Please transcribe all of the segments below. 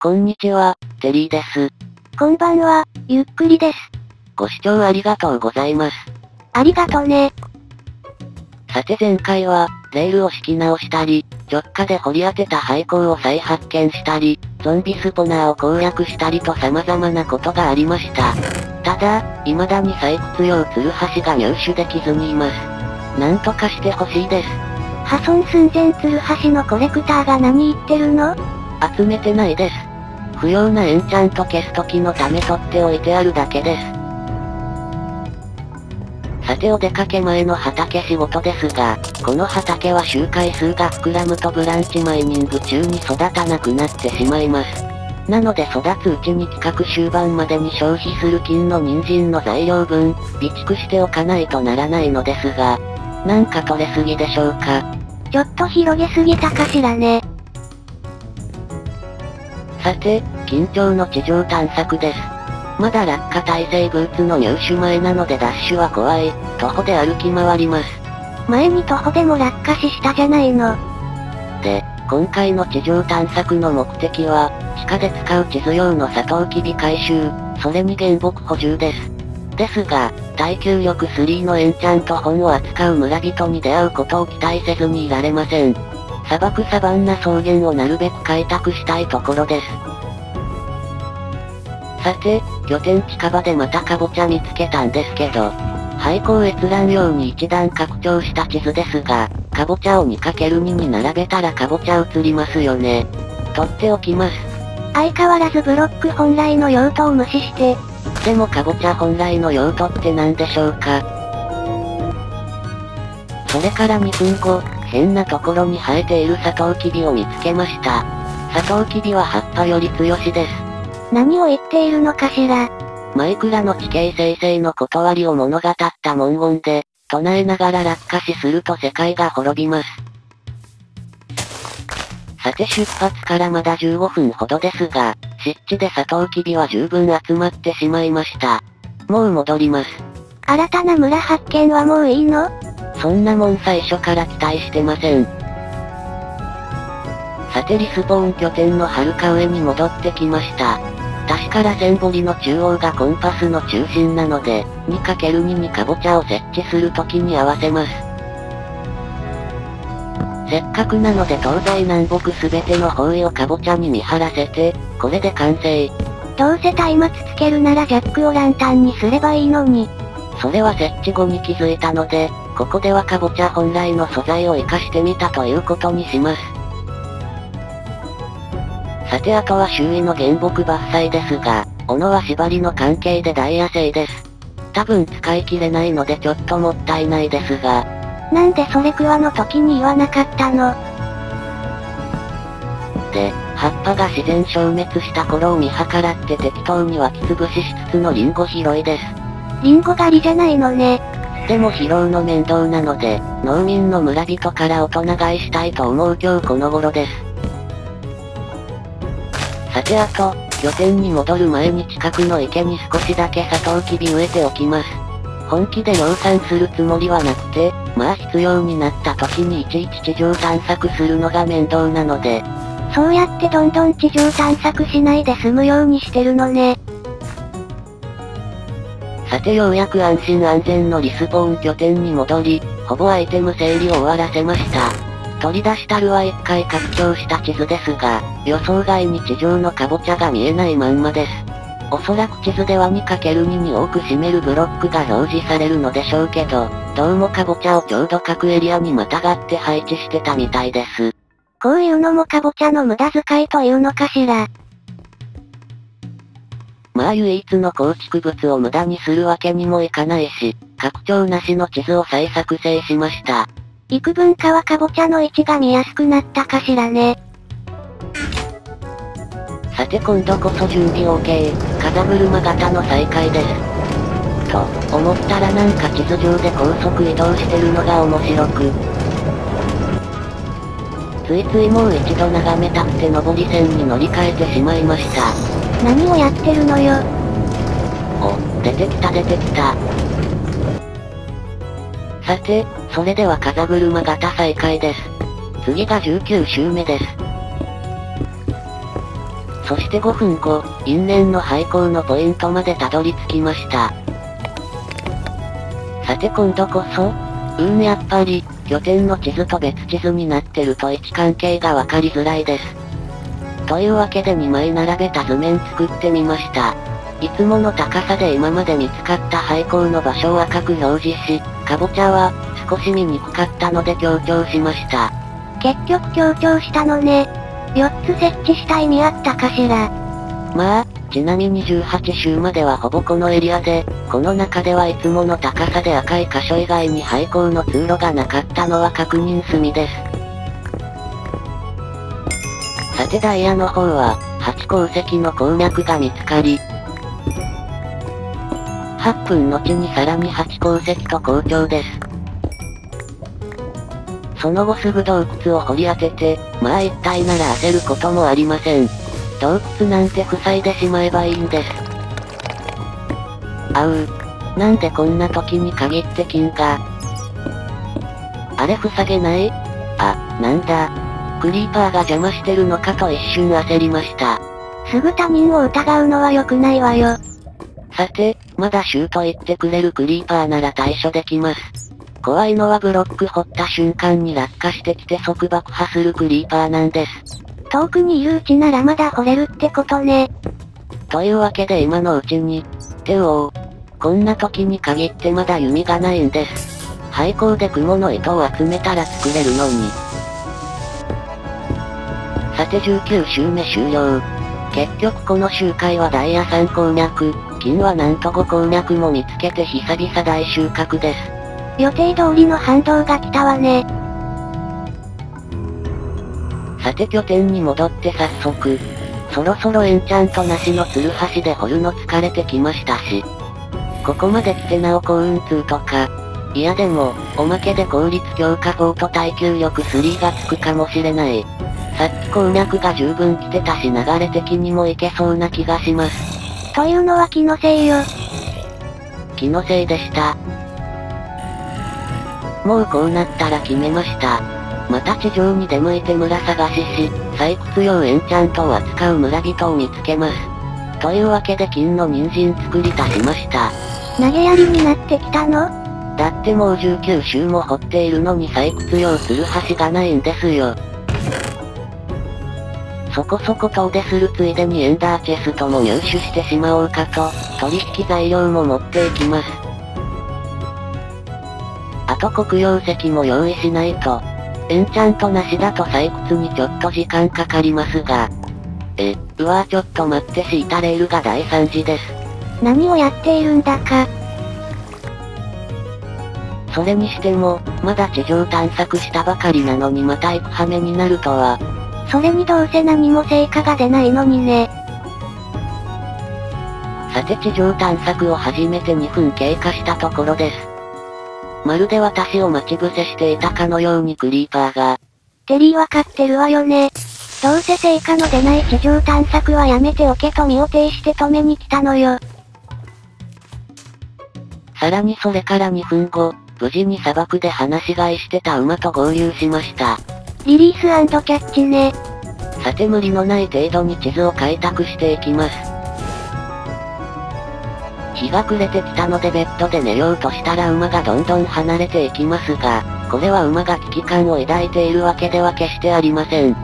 こんにちは、テリーです。こんばんは、ゆっくりです。ご視聴ありがとうございます。ありがとね。さて前回は、レールを敷き直したり、直下で掘り当てた廃坑を再発見したり、ゾンビスポナーを攻略したりと様々なことがありました。ただ、未だに採掘用ツルハシが入手できずにいます。なんとかしてほしいです。破損寸前ツルハシのコレクターが何言ってるの？集めてないです。不要なエンチャント消す時のため取っておいてあるだけです。さてお出かけ前の畑仕事ですが、この畑は収穫数が膨らむとブランチマイニング中に育たなくなってしまいます。なので育つうちに企画終盤までに消費する金の人参の材料分、備蓄しておかないとならないのですが、なんか取れすぎでしょうか。ちょっと広げすぎたかしらね。さて、緊張の地上探索です。まだ落下耐性ブーツの入手前なのでダッシュは怖い、徒歩で歩き回ります。前に徒歩でも落下死したじゃないの。で、今回の地上探索の目的は、地下で使う地図用のサトウキビ回収、それに原木補充です。ですが、耐久力3のエンチャント本を扱う村人に出会うことを期待せずにいられません。砂漠サバンナ草原をなるべく開拓したいところです。さて、拠点近場でまたカボチャ見つけたんですけど、廃坑閲覧用に一段拡張した地図ですが、カボチャを 2×2 に並べたらカボチャ映りますよね。取っておきます。相変わらずブロック本来の用途を無視して。でもカボチャ本来の用途って何でしょうか。それから2分後、変なところに生えているサトウキビを見つけました。サトウキビは葉っぱより強しです。何を言っているのかしら。マイクラの地形生成の断りを物語った文言で、唱えながら落下死すると世界が滅びます。さて出発からまだ15分ほどですが、湿地でサトウキビは十分集まってしまいました。もう戻ります。新たな村発見はもういいの？そんなもん最初から期待してません。さてリスポーン拠点の遥か上に戻ってきました。確か螺旋堀の中央がコンパスの中心なので、2×2 にカボチャを設置するときに合わせます。せっかくなので東西南北すべての方位をカボチャに見張らせて、これで完成。どうせ松明つけるならジャックをランタンにすればいいのに。それは設置後に気づいたので、ここではカボチャ本来の素材を活かしてみたということにします。さてあとは周囲の原木伐採ですが、斧は縛りの関係でダイヤ製です。多分使い切れないのでちょっともったいないですが。なんでそれクワの時に言わなかったの？で、葉っぱが自然消滅した頃を見計らって適当に湧き潰ししつつのリンゴ拾いです。リンゴ狩りじゃないのね。でも拾うの面倒なので、農民の村人から大人買いしたいと思う今日この頃です。さてあと、拠点に戻る前に近くの池に少しだけサトウキビ植えておきます。本気で量産するつもりはなくて、まあ必要になった時にいちいち地上探索するのが面倒なので。そうやってどんどん地上探索しないで済むようにしてるのね。さてようやく安心安全のリスポーン拠点に戻り、ほぼアイテム整理を終わらせました。取り出したるは1回拡張した地図ですが、予想外に地上のカボチャが見えないまんまです。おそらく地図では 2×2 に多く占めるブロックが表示されるのでしょうけど、どうもカボチャをちょうど各エリアにまたがって配置してたみたいです。こういうのもカボチャの無駄遣いというのかしら。まあ唯一の構築物を無駄にするわけにもいかないし、拡張なしの地図を再作成しました。幾分かはカボチャの位置が見やすくなったかしらね。さて今度こそ準備 OK、風車型の再開です。と、思ったらなんか地図上で高速移動してるのが面白く。ついついもう一度眺めたくて上り線に乗り換えてしまいました。何をやってるのよ。お、出てきた出てきた。さて、それでは風車型再開です。次が19周目です。そして5分後、因縁の廃校のポイントまでたどり着きました。さて今度こそ、やっぱり、拠点の地図と別地図になってると位置関係がわかりづらいです。というわけで2枚並べた図面作ってみました。いつもの高さで今まで見つかった廃校の場所を赤く表示し、かぼちゃは、少し見にくかったので強調しました。結局強調したのね。4つ設置した意味あったかしら。まあ、ちなみに18周まではほぼこのエリアで、この中ではいつもの高さで赤い箇所以外に廃校の通路がなかったのは確認済みです。さてダイヤの方は、8鉱石の鉱脈が見つかり、8分後にさらに8鉱石と好調です。その後すぐ洞窟を掘り当てて、まあ一体なら焦ることもありません。洞窟なんて塞いでしまえばいいんです。なんでこんな時に限って金が。あれ塞げない？なんだ。クリーパーが邪魔してるのかと一瞬焦りました。すぐ他人を疑うのは良くないわよ。さて、まだシューと言ってくれるクリーパーなら対処できます。怖いのはブロック掘った瞬間に落下してきて即爆破するクリーパーなんです。遠くにいるうちならまだ掘れるってことね。というわけで今のうちに、こんな時に限ってまだ弓がないんです。廃校で雲の糸を集めたら作れるのに。さて19周目終了。結局この周回はダイヤ3鉱脈、金はなんと5鉱脈も見つけて久々大収穫です。予定通りの反動が来たわね。さて拠点に戻って早速、そろそろエンチャントなしのツルハシで掘るの疲れてきましたし、ここまで来てなお幸運2とか、いやでも、おまけで効率強化4と耐久力3がつくかもしれない。さっき鉱脈が十分来てたし流れ的にもいけそうな気がします。というのは気のせいよ。気のせいでした。もうこうなったら決めました。また地上に出向いて村探しし、採掘用エンチャントを扱う村人を見つけます。というわけで金の人参作り出しました。投げやりになってきたの？だってもう19周も掘っているのに採掘用ツルハシがないんですよ。そこそこ遠出するついでにエンダーチェストも入手してしまおうかと、取引材料も持っていきます。あと黒曜石も用意しないと。エンチャントなしだと採掘にちょっと時間かかりますが。ちょっと待ってシータレールが大惨事です。何をやっているんだか。それにしても、まだ地上探索したばかりなのにまた行く羽目になるとは。それにどうせ何も成果が出ないのにね。さて地上探索を始めて2分経過したところです。まるで私を待ち伏せしていたかのようにクリーパーが。テリーわかってるわよね。どうせ成果の出ない地上探索はやめておけと身を挺して止めに来たのよ。さらにそれから2分後、無事に砂漠で放し飼いしてた馬と合流しました。リリース&キャッチね。さて無理のない程度に地図を開拓していきます。日が暮れてきたのでベッドで寝ようとしたら馬がどんどん離れていきますが、これは馬が危機感を抱いているわけでは決してありません。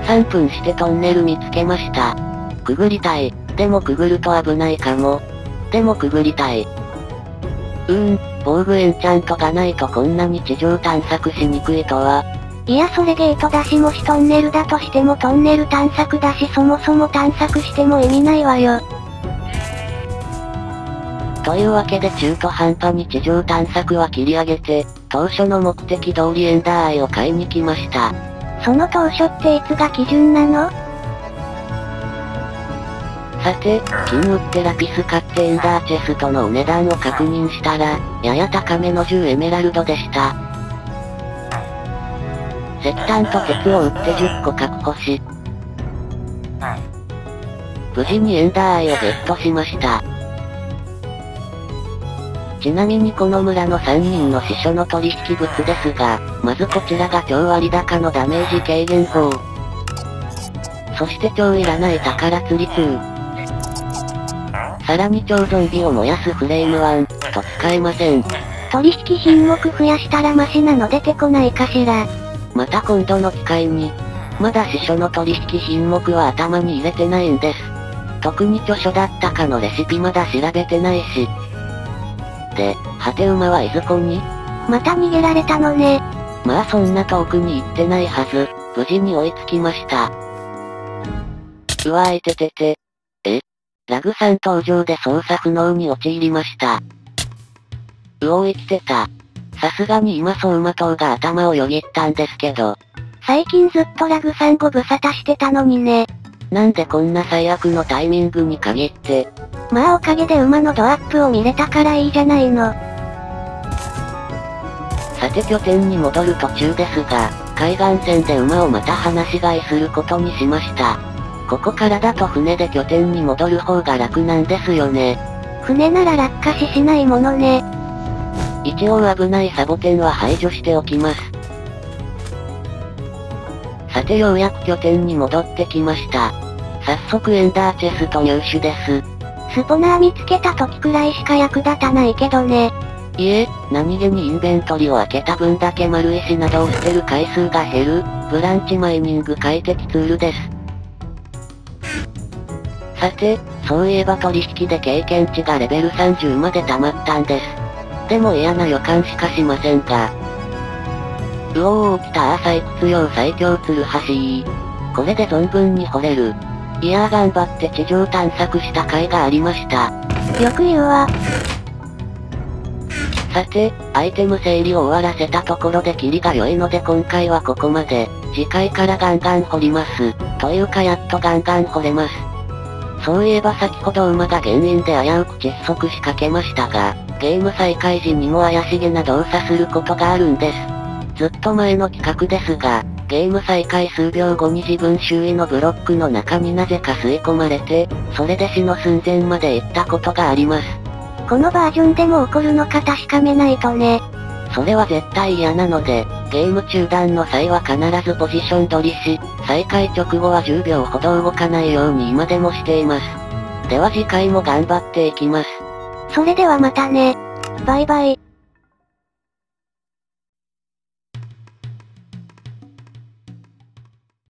3分してトンネル見つけました。くぐりたい。でもくぐると危ないかも。でもくぐりたい。防具エンチャントがないとこんなに地上探索しにくいとは。いやそれゲートだしもしトンネルだとしてもトンネル探索だしそもそも探索しても意味ないわよ。というわけで中途半端に地上探索は切り上げて、当初の目的通りエンダーアイを買いに来ました。その当初っていつが基準なの？さて、金売ってラピス買ってエンダーチェストのお値段を確認したら、やや高めの10エメラルドでした。石炭と鉄を売って10個確保し、無事にエンダーアイをゲットしました。ちなみにこの村の3人の司書の取引物ですが、まずこちらが超割高のダメージ軽減砲。そして超いらない宝釣り2。さらに超ゾンビを燃やすフレーム1、と使えません。取引品目増やしたらマシなの出てこないかしら。また今度の機会に。まだ司書の取引品目は頭に入れてないんです。特に著書だったかのレシピまだ調べてないし。で、果て馬はいずこに？また逃げられたのね。まあそんな遠くに行ってないはず。無事に追いつきました。うわいててて。ラグさん登場で操作不能に陥りました。生きてた。さすがに今走馬灯が頭をよぎったんですけど。最近ずっとラグさんご無沙汰してたのにね。なんでこんな最悪のタイミングに限って。まあおかげで馬のドアップを見れたからいいじゃないの。さて拠点に戻る途中ですが、海岸線で馬をまた放し飼いすることにしました。ここからだと船で拠点に戻る方が楽なんですよね。船なら落下死しないものね。一応危ないサボテンは排除しておきます。さてようやく拠点に戻ってきました。早速エンダーチェスト入手です。スポナー見つけた時くらいしか役立たないけどね。いえ、何気にインベントリを開けた分だけ丸石などを捨てる回数が減る、ブランチマイニング快適ツールです。さて、そういえば取引で経験値がレベル30まで溜まったんです。でも嫌な予感しかしませんが。うおー来た採掘用最強ツルハシー。これで存分に掘れる。いやー頑張って地上探索した甲斐がありました。よく言うわ。さて、アイテム整理を終わらせたところでキリが良いので今回はここまで。次回からガンガン掘ります。というかやっとガンガン掘れます。そういえば先ほど馬が原因で危うく窒息しかけましたが、ゲーム再開時にも怪しげな動作することがあるんです。ずっと前の企画ですが、ゲーム再開数秒後に自分周囲のブロックの中になぜか吸い込まれて、それで死の寸前まで行ったことがあります。このバージョンでも起こるのか確かめないとね。それは絶対嫌なので、ゲーム中断の際は必ずポジション取りし、再開直後は10秒ほど動かないように今でもしています。では次回も頑張っていきます。それではまたね。バイバイ。